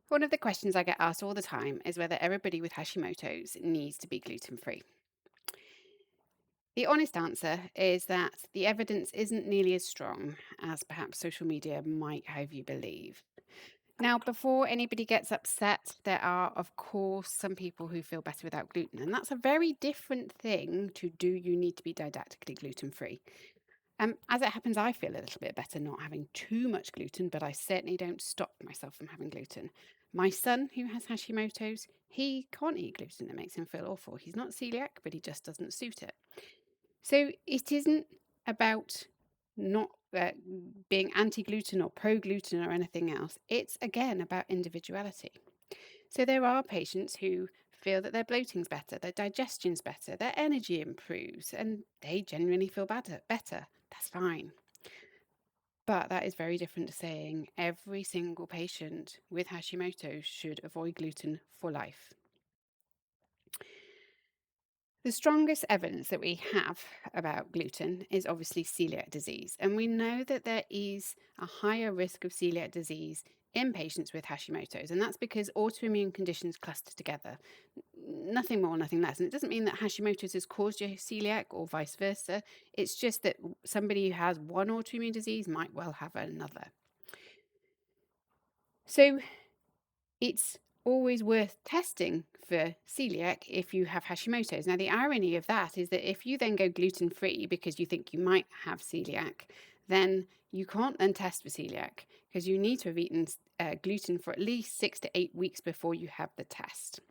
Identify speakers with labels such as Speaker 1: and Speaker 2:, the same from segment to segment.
Speaker 1: One of the questions I get asked all the time is whether everybody with Hashimoto's needs to be gluten free. The honest answer is that the evidence isn't nearly as strong as perhaps social media might have you believe. Now, before anybody gets upset, there are, of course, some people who feel better without gluten, and that's a very different thing to do you need to be didactically gluten free. As it happens, I feel a little bit better not having too much gluten, but I certainly don't stop myself from having gluten. My son, who has Hashimoto's, he can't eat gluten. It makes him feel awful. He's not celiac, but he just doesn't suit it. So it isn't about not being anti gluten or pro gluten or anything else. It's again about individuality. So there are patients who feel that their bloating's better, their digestion's better, their energy improves, and they genuinely feel better. That's fine. But that is very different to saying every single patient with Hashimoto should avoid gluten for life. The strongest evidence that we have about gluten is obviously celiac disease. And we know that there is a higher risk of celiac disease in patients with Hashimoto's. And that's because autoimmune conditions cluster together. Nothing more, nothing less. And it doesn't mean that Hashimoto's has caused you celiac or vice versa. It's just that somebody who has one autoimmune disease might well have another. So it's always worth testing for celiac if you have Hashimoto's. Now, the irony of that is that if you then go gluten free because you think you might have celiac, then you can't then test for celiac because you need to have eaten gluten for at least 6 to 8 weeks before you have the test.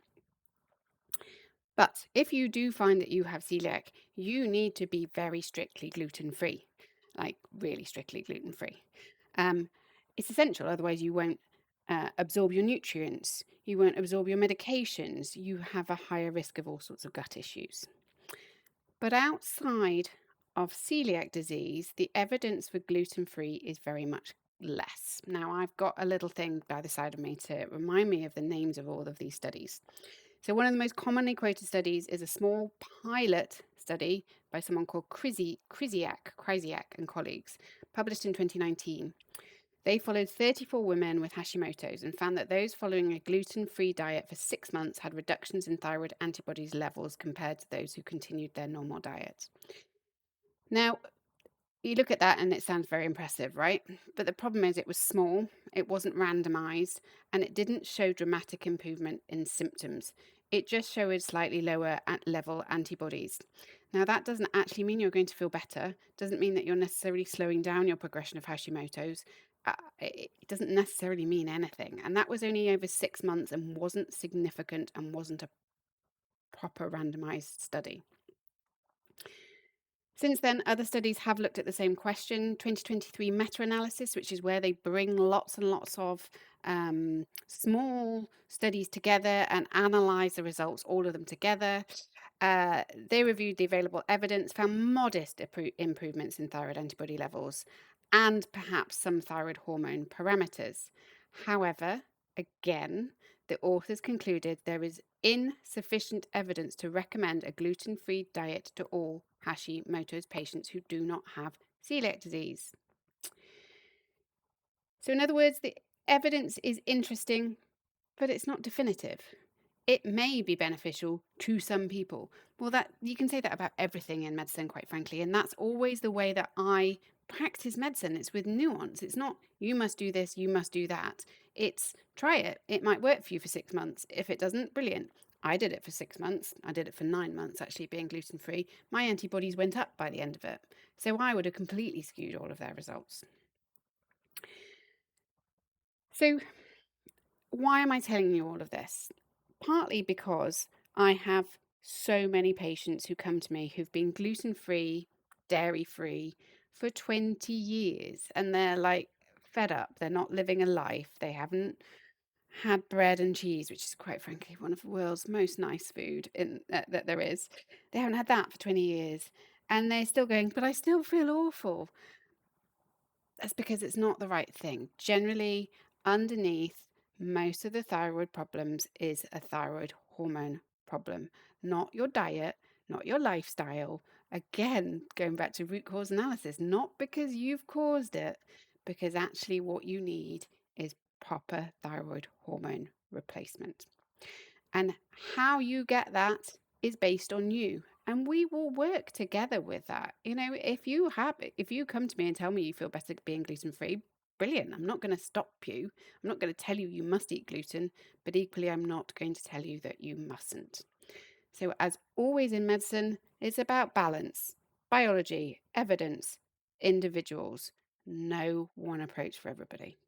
Speaker 1: But if you do find that you have celiac, you need to be very strictly gluten free, like really strictly gluten free. Um, it's essential, otherwise, you won't absorb your nutrients, you won't absorb your medications, you have a higher risk of all sorts of gut issues. But outside of celiac disease, the evidence for gluten free is very much less. Now, I've got a little thing by the side of me to remind me of the names of all of these studies. So, one of the most commonly quoted studies is a small pilot study by someone called Krysiak and colleagues, published in 2019. They followed 34 women with Hashimoto's and found that those following a gluten free diet for 6 months had reductions in thyroid antibodies levels compared to those who continued their normal diet. Now, you look at that and it sounds very impressive, right? But the problem is it was small, it wasn't randomized, and it didn't show dramatic improvement in symptoms. It just showed slightly lower level antibodies. Now, that doesn't actually mean you're going to feel better, doesn't mean that you're necessarily slowing down your progression of Hashimoto's. It doesn't necessarily mean anything. And that was only over 6 months and wasn't significant and wasn't a proper randomized study. Since then, other studies have looked at the same question. 2023 meta-analysis, which is where they bring lots and lots of small studies together and analyze the results, all of them together. They reviewed the available evidence, found modest improvements in thyroid antibody levels and perhaps some thyroid hormone parameters. However, again, the authors concluded there is insufficient evidence to recommend a gluten free diet to all Hashimoto's patients who do not have celiac disease. So, in other words, the evidence is interesting, but it's not definitive. It may be beneficial to some people. Well, that you can say that about everything in medicine, quite frankly, and that's always the way that I practice medicine. It's with nuance. It's not you must do this, you must do that. It's try it. It might work for you for 6 months. If it doesn't, brilliant. I did it for 6 months. I did it for 9 months, actually, being gluten free. My antibodies went up by the end of it. So I would have completely skewed all of their results. So, why am I telling you all of this? Partly because I have so many patients who come to me who've been gluten free, dairy free for 20 years and they're like fed up. They're not living a life. They haven't had bread and cheese, which is quite frankly one of the world's most nice food that there is. They haven't had that for 20 years and they're still going, but I still feel awful. That's because it's not the right thing. Generally, underneath most of the thyroid problems is a thyroid hormone problem, not your diet, not your lifestyle. Again, going back to root cause analysis, not because you've caused it, because actually what you need is proper thyroid hormone replacement. And how you get that is based on you. And we will work together with that. If you come to me and tell me you feel better being gluten free, brilliant. I'm not going to stop you. I'm not going to tell you you must eat gluten, but equally, I'm not going to tell you that you mustn't. So, as always in medicine, it's about balance, biology, evidence, individuals. No one approach for everybody.